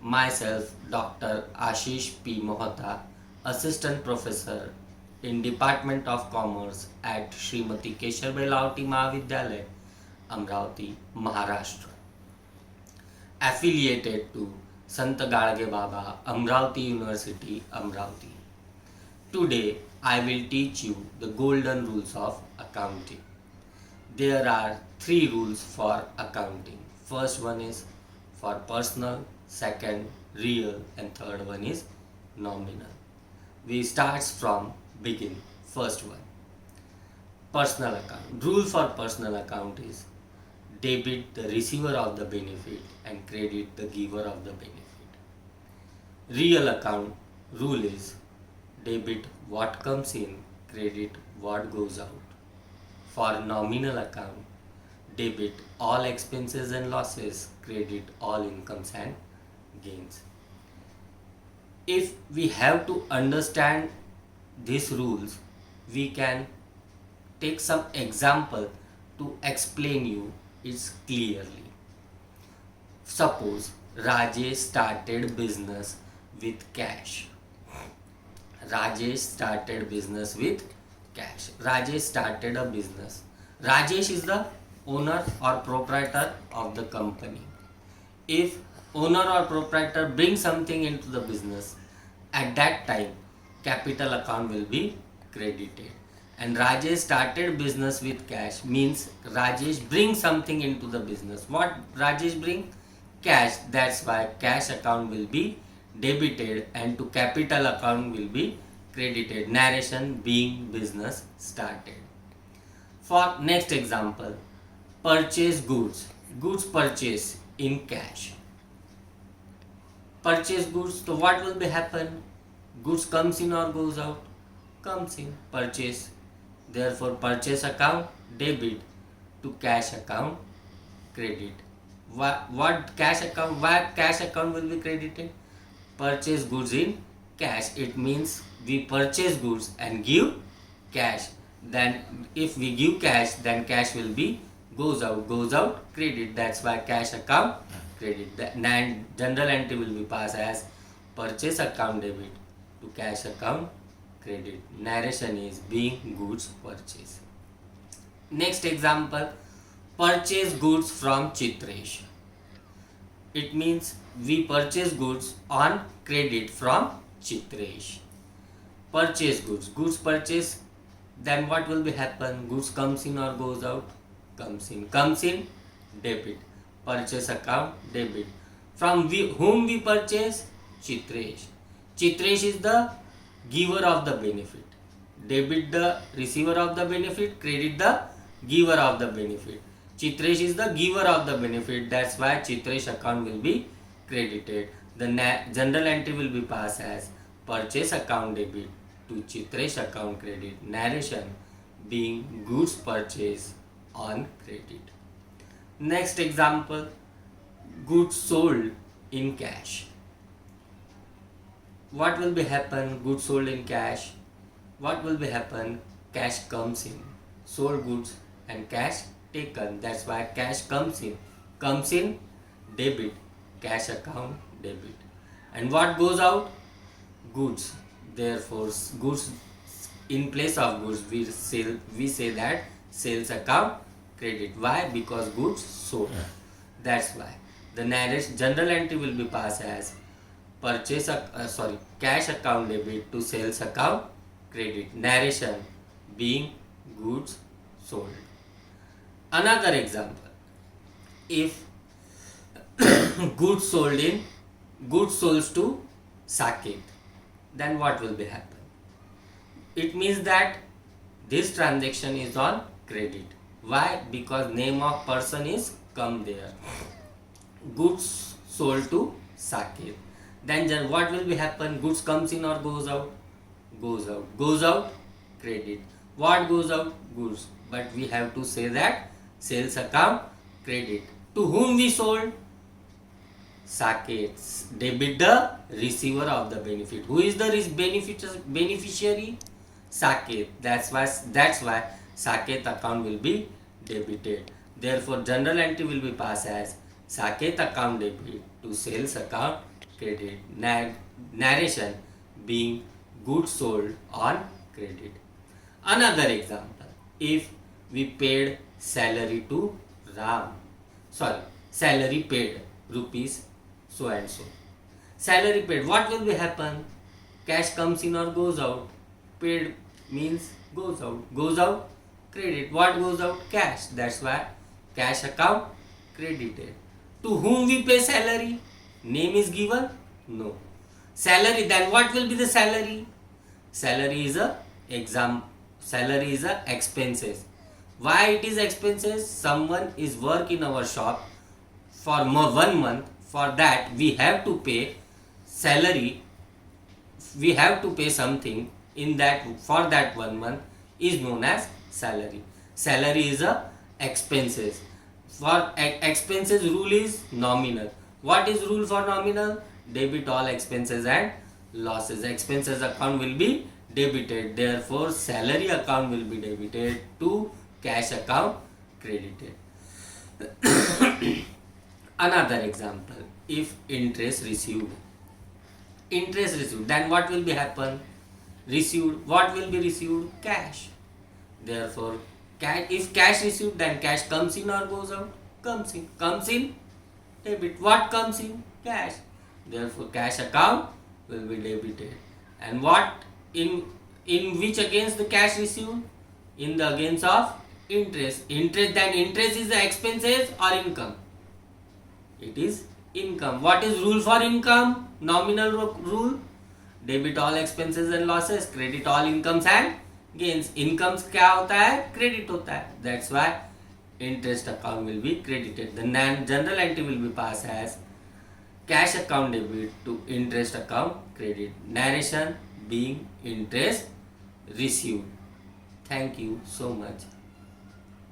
Myself, Dr. Ashish P. Mohta, Assistant Professor in Department of Commerce at Srimati Keshav Belauti Mahavidyalaya, Amravati, Maharashtra. Affiliated to Sant Gadge Baba, Amravati University, Amravati. Today, I will teach you the golden rules of accounting. There are three rules for accounting. First one is for personal, second real, and third one is nominal. We start from begin. First one, personal account. Rule for personal account is debit the receiver of the benefit and credit the giver of the benefit. Real account rule is debit what comes in, credit what goes out. For nominal account, debit all expenses and losses, credit all incomes and gains. If we have to understand these rules, we can take some example to explain you it clearly. Suppose Rajesh started business with cash. Rajesh started business with cash. Rajesh started a business. Rajesh is the owner or proprietor of the company. If owner or proprietor brings something into the business, at that time capital account will be credited. And Rajesh started business with cash means Rajesh brings something into the business. What Rajesh bring? Cash. That's why cash account will be debited and to capital account will be credited. Narration being business started. For next example, purchase goods. Goods purchase in cash. Purchase goods, so what will be happen? Goods comes in or goes out? Comes in. Purchase. Therefore purchase account debit to cash account credit. What cash account? Why cash account will be credited? Purchase goods in cash. It means we purchase goods and give cash. Then if we give cash, then cash will be goes out credit. That's why cash account credit. The general entry will be passed as purchase account debit to cash account credit. Narration is being goods purchase. Next example, purchase goods from Chitresh. It means we purchase goods on credit from Chitresh. Purchase goods. Goods purchase. Then what will be happen? Goods comes in or goes out? Comes in. Comes in debit. Purchase account debit. From whom we purchase? Chitresh. Chitresh is the giver of the benefit. Debit the receiver of the benefit, credit the giver of the benefit. Chitresh is the giver of the benefit. That's why Chitresh account will be credited. The general entry will be passed as purchase account debit to Chitresh account credit. Narration being goods purchase on credit. Next example, goods sold in cash. What will be happen? Goods sold in cash. What will be happen? Cash comes in. Sold goods and cash taken. That's why cash comes in. Comes in debit. Cash account debit. And what goes out? Goods. Therefore, goods in place of goods we say that sales account credit. Why? Because goods sold. That's why the narration general entry will be passed as cash account debit to sales account credit. Narration being goods sold. Another example, if goods sold to Saket, then what will be happen? It means that this transaction is on credit. Why? Because name of person is come there. Goods sold to Saket. Then what will be happen? Goods comes in or goes out? Goes out. Goes out credit. What goes out? Goods. But we have to say that sales account credit. To whom we sold? Saket. Debit the receiver of the benefit. Who is the beneficiary? Saket. That's why Saket account will be debited. Therefore, general entry will be passed as Saket account debit to sales account credit. Narration being goods sold on credit. Another example, if we paid salary to Ram, salary paid rupees so and so. Salary paid, what will be happen? Cash comes in or goes out? Paid means goes out. Goes out, credit. What goes out? Cash. That's why cash account credited. To whom we pay salary? Name is given? No. Salary, then what will be the salary? Salary is a expenses. Why it is expenses? Someone is work in our shop for 1 month. For that we have to pay salary. We have to pay something in that, for that 1 month is known as salary. Salary is a expenses. For expenses, rule is nominal. What is rule for nominal? Debit all expenses and losses. Expenses account will be debited. Therefore, salary account will be debited to cash account credited. Another example, if interest received. Interest received, then what will be happen? Received, what will be received? Cash. Therefore, if cash received, then cash comes in or goes out? Comes in. Comes in, debit. What comes in? Cash. Therefore, cash account will be debited. And what in which against the cash received? In the against of interest. Interest, then interest is the expenses or income? It is income. What is rule for income? Nominal rule. Debit all expenses and losses, credit all incomes and gains. Incomes क्या होता है? Credit होता है. That's why interest account will be credited. The general entry will be passed as cash account debit to interest account credit. Narration being interest received. Thank you so much.